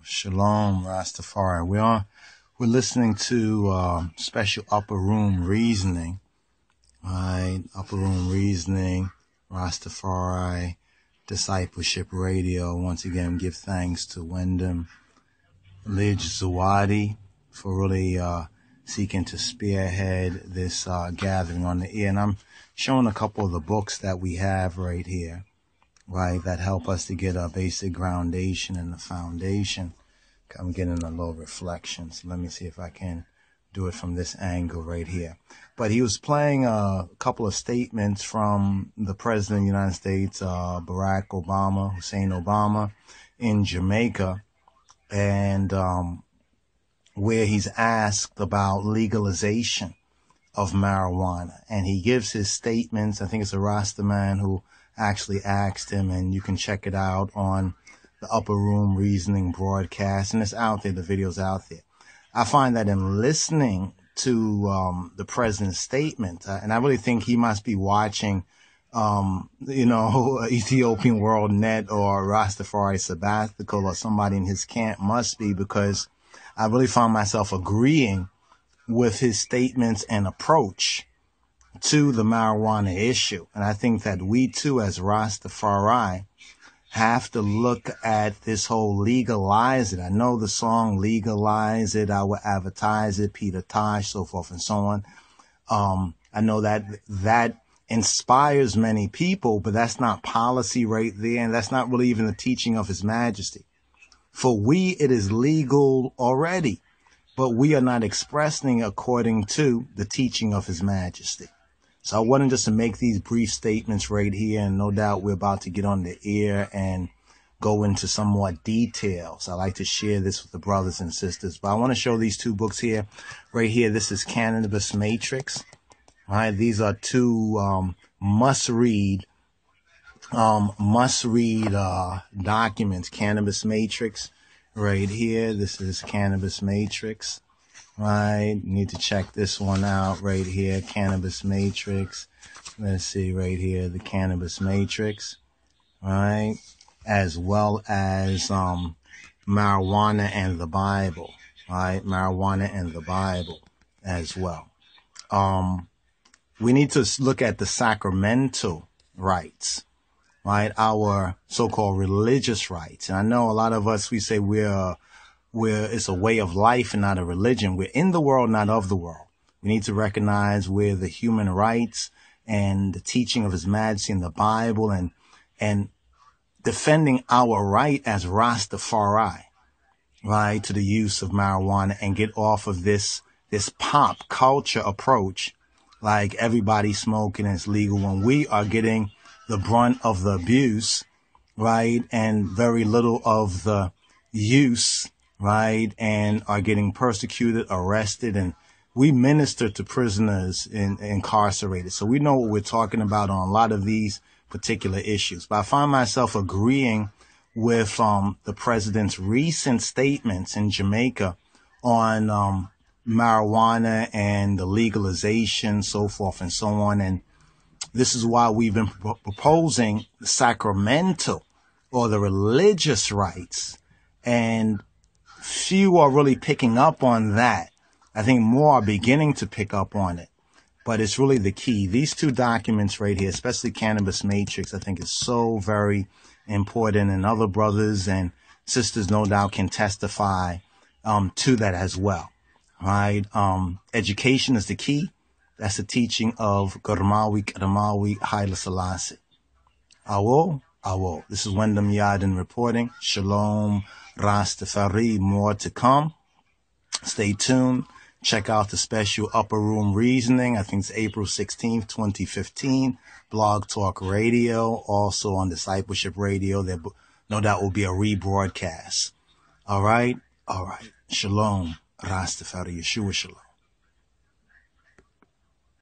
Shalom, Rastafari. We're listening to special upper room reasoning, right? Upper room reasoning, Rastafari Discipleship Radio. Once again, give thanks to LOJSociety for really seeking to spearhead this gathering on the air. And I'm showing a couple of the books that we have right here, right, that help us to get a basic groundation and the foundation. I'm getting a low reflection, so let me see if I can do it from this angle right here. But he was playing a couple of statements from the President of the United States, Barack Obama, Hussein Obama, in Jamaica, and where he's asked about legalization of marijuana. And he gives his statements. I think it's a Rasta man who actually asked him, and you can check it out on the Upper Room Reasoning broadcast, and it's out there, the video's out there. I find that in listening to the president's statement, and I really think he must be watching Ethiopian World Net or RasTafariSabbatHical, or somebody in his camp must be, because I really found myself agreeing with his statements and approach to the marijuana issue. And I think that we too, as Rastafari, have to look at this whole legalize it. I know the song Legalize It, I will advertise it, Peter Tosh, so forth and so on. I know that inspires many people, but that's not policy right there, and that's not really even the teaching of His Majesty. For we, it is legal already, but we are not expressing according to the teaching of His Majesty. So I wanted just to make these brief statements right here, and no doubt we're about to get on the air and go into some more details. I like to share this with the brothers and sisters, but I want to show these two books here. Right here, this is Cannabis Matrix. All right, these are two must-read documents. Cannabis Matrix right here. This is Cannabis Matrix. Right, need to check this one out right here, Cannabis Matrix. Let's see right here, the Cannabis Matrix, right, as well as Marijuana and the Bible, right, Marijuana and the Bible as well. We need to look at the sacramental rights, right, our so-called religious rights. And I know a lot of us, we say we're it's a way of life and not a religion. We're in the world, not of the world. We need to recognize where the human rights and the teaching of His Majesty in the Bible and defending our right as Rastafari, right, to the use of marijuana, and get off of this pop culture approach, like everybody smoking and it's legal, when we are getting the brunt of the abuse, right, and very little of the use, right, and are getting persecuted, arrested, and we minister to prisoners incarcerated. So we know what we're talking about on a lot of these particular issues. But I find myself agreeing with the president's recent statements in Jamaica on marijuana and the legalization, so forth and so on. And this is why we've been proposing the sacramental or the religious rights, and few are really picking up on that. I think more are beginning to pick up on it, but it's really the key. These two documents right here, especially Cannabis Matrix, I think is so very important, and other brothers and sisters no doubt can testify to that as well, right? Education is the key. That's the teaching of Kadamawi Haile Selassie. Awo. This is Wyndham Yarden reporting. Shalom, Rastafari. More to come. Stay tuned. Check out the special Upper Room Reasoning. I think it's April 16th, 2015. Blog Talk Radio. Also on Discipleship Radio. There no doubt will be a rebroadcast. All right. Shalom, Rastafari. Yeshua Shalom.